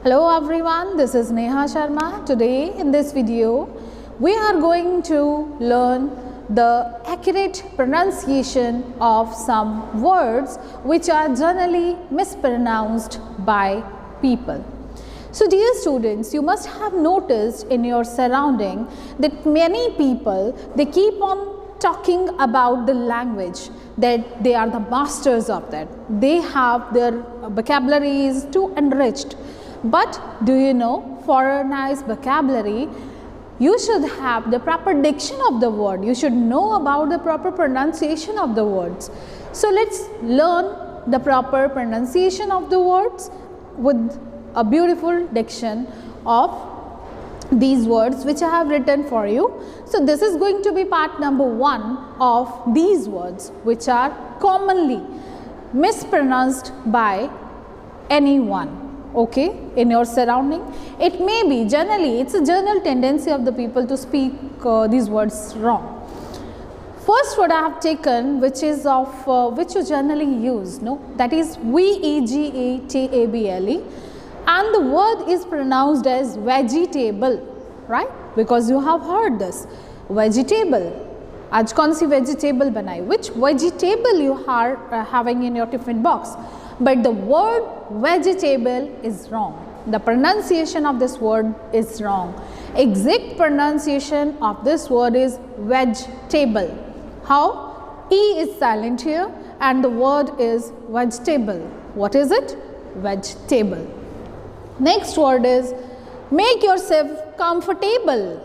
Hello everyone, this is Neha Sharma. Today in this video, we are going to learn the accurate pronunciation of some words which are generally mispronounced by people. So dear students, you must have noticed in your surrounding that many people, they keep on talking about the language, that they are the masters of that. They have their vocabularies too enriched. But do you know, for a nice vocabulary, you should have the proper diction of the word. You should know about the proper pronunciation of the words. So let's learn the proper pronunciation of the words with a beautiful diction of these words which I have written for you. So this is going to be part number 1 of these words which are commonly mispronounced by anyone, okay, in your surrounding. It may be generally, it's a general tendency of the people to speak these words wrong. First word I have taken, which is of which you generally use, no, that is vegetable, and the word is pronounced as vegetable, right? Because you have heard this vegetable. आज कौन सी vegetable बनाई? Which vegetable you are having in your tiffin box? But the word vegetable is wrong. The pronunciation of this word is wrong. Exact pronunciation of this word is vegetable. How? E is silent here and the word is vegetable. What is it? Vegetable. Next word is make yourself comfortable.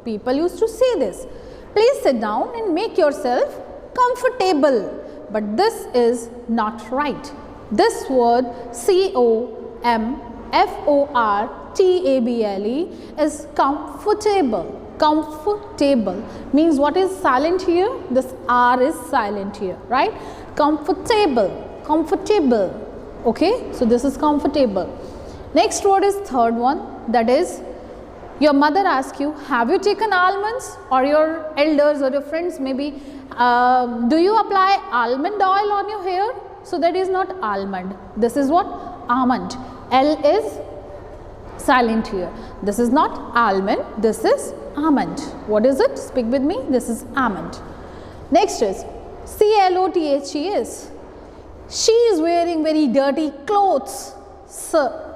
People used to say this. Please sit down and make yourself comfortable. But this is not right. This word comfortable is comfortable. Comfortable means what is silent here? This R is silent here, right? Comfortable. Comfortable. Okay, so this is comfortable. Next word is third one, that is your mother asks you, have you taken almonds? Or your elders or your friends maybe, do you apply almond oil on your hair? So that is not almond. This is what? Almond. L is silent here. This is not almond. This is almond. What is it? Speak with me. This is almond. Next is clothes. She is wearing very dirty clothes.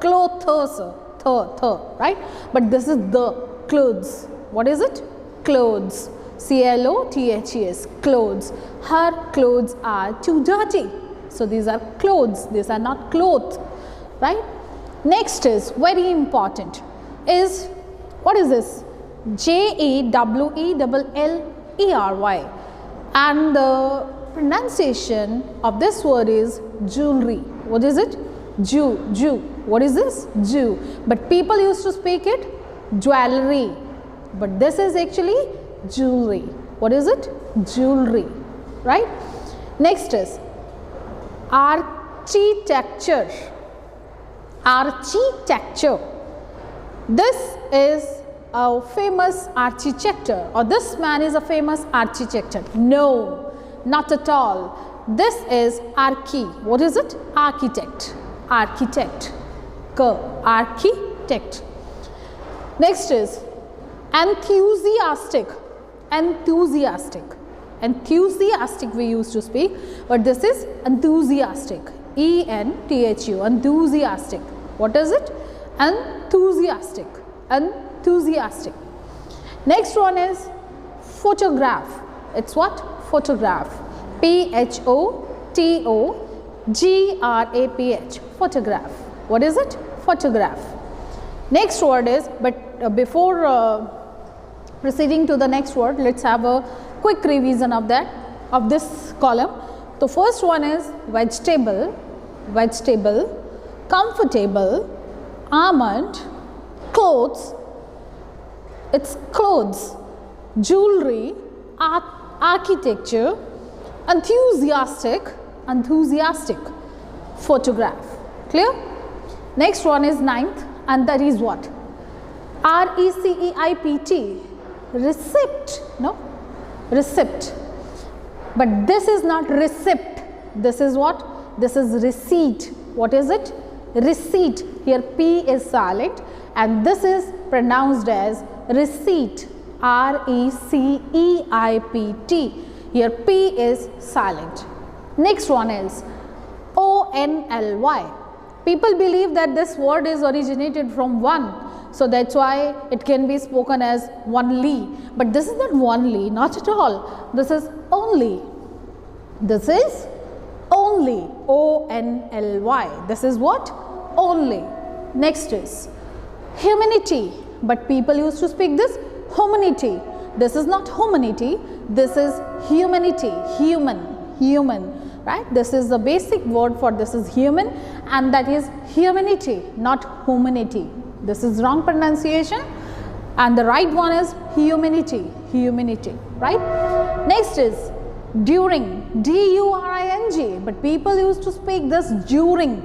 Clothes. Right? But this is the clothes. What is it? Clothes. clothes. Clothes. Her clothes are too dirty. So these are clothes. These are not clothes. Right? Next is very important. Is what is this? Jewellery. And the pronunciation of this word is jewelry. What is it? Jew. What is this? Jew. But people used to speak it jewelry. But this is actually jewelry. What is it? Jewelry. Right? Next is architecture. Architecture. This is a famous architect, or this man is a famous architect. No, not at all. This is what is it? Architect. Architect. Architect. Next is enthusiastic. Enthusiastic. Enthusiastic we used to speak, but this is enthusiastic. ENTHU. Enthusiastic. What is it? Enthusiastic. Enthusiastic. Next one is photograph. It's what? Photograph. PHOTOGRAPH. Photograph. What is it? Photograph. Next word is, but before proceeding to the next word, let's have a quick revision of that, of this column. The first one is vegetable, comfortable, almond, clothes, it's clothes, jewelry, architecture, enthusiastic, photograph. Clear? Next one is ninth, and that is what? RECEIPT, receipt. No? Receipt. But this is not receipt. This is what? This is receipt. What is it? receipt. Here P is silent and this is pronounced as receipt, R-E-C-E-I-P-T. Here P is silent. Next one is O-N-L-Y. People believe that this word is originated from one, so that's why it can be spoken as only. But this is not only, not at all. This is only. This is only, O-N-L-Y. This is what? Only. Next is humanity, but people used to speak this humanity. This is not humanity, this is humanity, human, right? This is the basic word for this is human, and that is humanity, not humanity. This is wrong pronunciation, and the right one is humanity, right? Next is during, D-U-R-I-G, but people used to speak this during.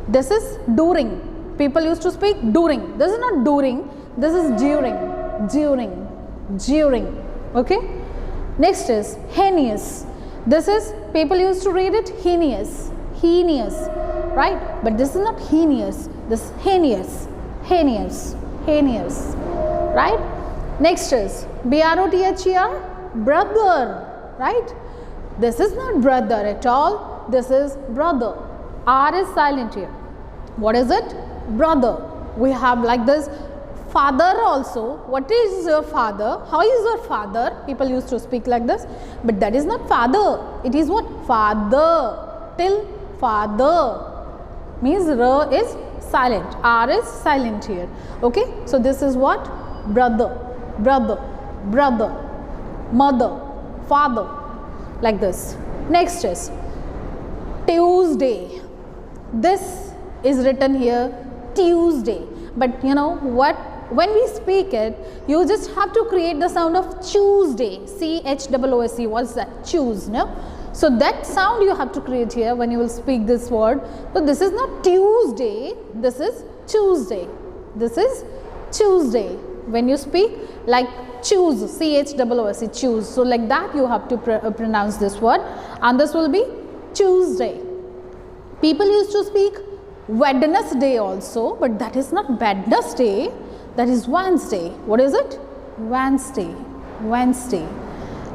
This is during. People used to speak during. This is not during, this is during. Okay. Next is heinous. This is, people used to read it heinous, right? But this is not heinous, this is heinous, right? Next is B-R-O-T-H-E-R, brother, right? This is not brother at all, this is brother. R is silent here. What is it? Brother. We have like this father also. What is your father? How is your father? People used to speak like this, but that is not father. It is what? Father. Till father means R is silent. R is silent here. Okay. So this is what? Brother, mother, father, like this. Next is Tuesday. This is written here Tuesday, but you know what? When we speak it, you just have to create the sound of Tuesday, C-H-O-O-S-E. What's that? Choose, no? So that sound you have to create here when you will speak this word. So this is not Tuesday, this is Tuesday. This is Tuesday. When you speak like choose, C-H-O-O-S-E, choose. So like that you have to pronounce this word, and this will be Tuesday. People used to speak Wednesday also, but that is not Wednesday, that is Wednesday. What is it? Wednesday.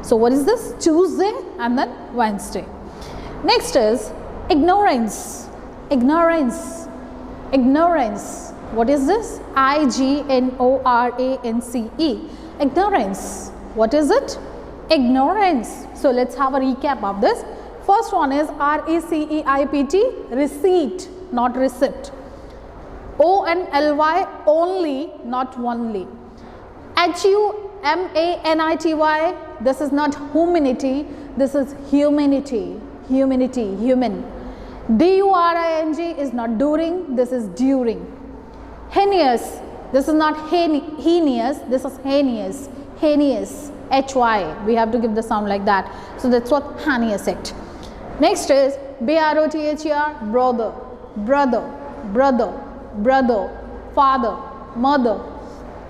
So what is this? Tuesday and then Wednesday. Next is ignorance. What is this? I-G-N-O-R-A-N-C-E. Ignorance. What is it? Ignorance. So let's have a recap of this. First one is R-E-C-E-I-P-T, receipt, not receipt. O-N-L-Y, only, not only. H-U-M-A-N-I-T-Y, this is not humanity, this is human. D-U-R-I-N-G is not during, this is during. Heinous, this is not heinous, this is heinous. H-Y, we have to give the sound like that. So that's what heinous it. Next is B-R-O-T-H-E-R, brother, father, mother.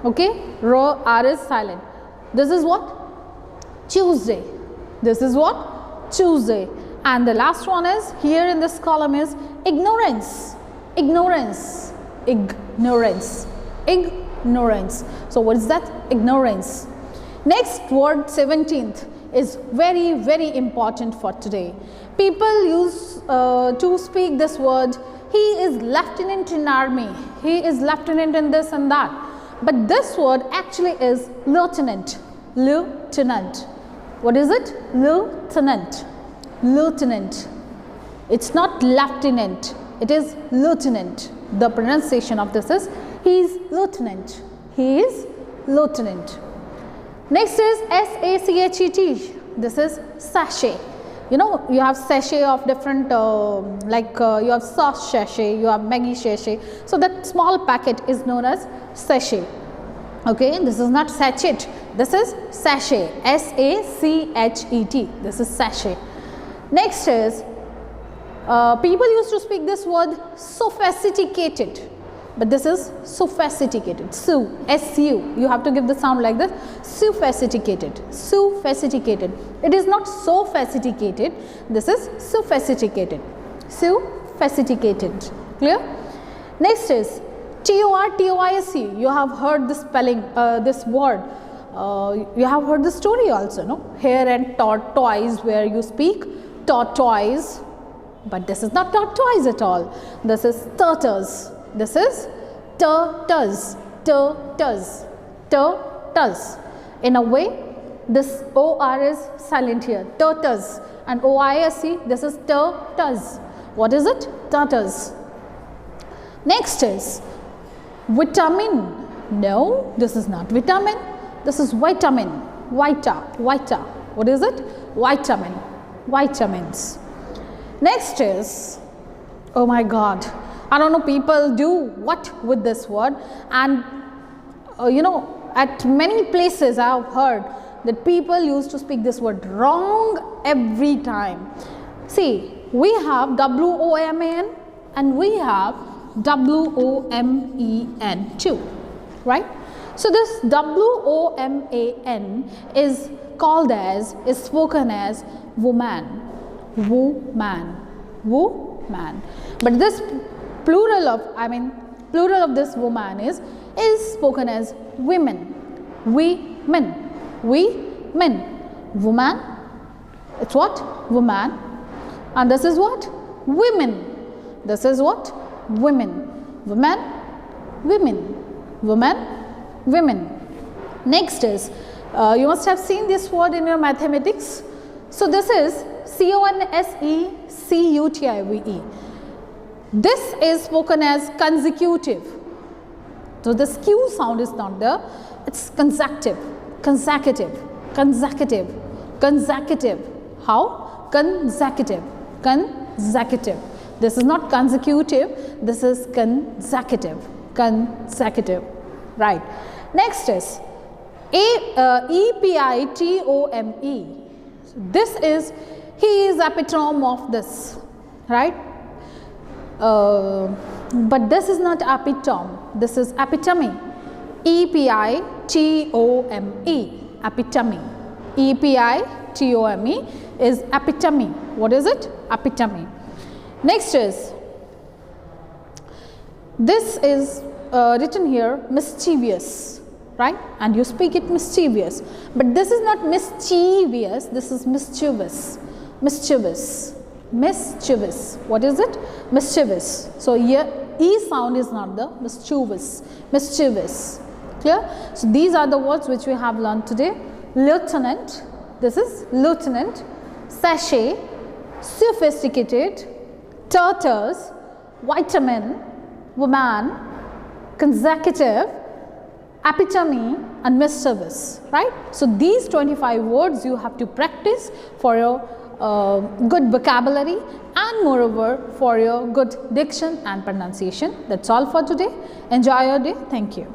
Okay, R is silent. This is what? Tuesday. And the last one is here in this column is ignorance. So what is that? Ignorance. Next word, 17th, is very, very important for today. People use to speak this word, he is lieutenant in army, he is lieutenant in this and that. But this word actually is lieutenant. What is it? Lieutenant. It's not lieutenant, it is lieutenant. The pronunciation of this is he is lieutenant. Next is S-A-C-H-E-T. This is sachet. You know, you have sachet of different, you have sauce sachet, you have Maggi sachet. So that small packet is known as sachet. Okay, this is not sachet, this is sachet. S-A-C-H-E-T. This is sachet. Next is, people used to speak this word sophisticated. But this is sophisticated. S-U. You have to give the sound like this. Sophisticated. It is not sophisticated. This is sophisticated. Clear? Next is TORTOISE. You have heard the spelling, this word. You have heard the story also, no? Hare and tortoise, where you speak tortoise, but this is not tortoise at all. This is turtles. This is turtles. Turtles. Turtles. In a way, this OR is silent here. Turtles. And OISE, this is turtles. What is it? Turtles. Next is vitamin. No, this is not vitamin. This is vitamin. Vita. What is it? Vitamin. Vitamins. Next is, oh my God, I don't know, people do what with this word, and you know, at many places I have heard that people used to speak this word wrong every time. See, we have WOMAN and we have WOMEN too, right? So this WOMAN is called as, is spoken as woman. Woman. Woman. But this plural of this woman is spoken as women. We-men. We-men. Woman. It's what? Woman. And this is what? Women. This is what? Women. Woman. Women. Woman. Women. Next is, you must have seen this word in your mathematics. So this is CONSECUTIVE. This is spoken as consecutive. So this Q sound is not there. It's consecutive. Consecutive. Consecutive. Consecutive. How? Consecutive. Consecutive. This is not consecutive. This is consecutive. Consecutive. Right. Next is EPITOME. This is, he is epitome of this, right? But this is not epitome. This is epitome. EPITOME. Epitome. EPITOME is epitome. What is it? Epitome. Next is, this is written here mischievous, right? And you speak it mischievous, but this is not mischievous, this is mischievous. Mischievous. Mischievous. What is it? Mischievous. So here E sound is not the mischievous. Mischievous. Clear? So these are the words which we have learned today. Lieutenant. This is lieutenant. Sachet. Sophisticated. Turtles. Vitamin. Woman. Consecutive. Epitome and mischievous, right? So these 25 words you have to practice for your good vocabulary and moreover for your good diction and pronunciation. That's all for today. Enjoy your day. Thank you.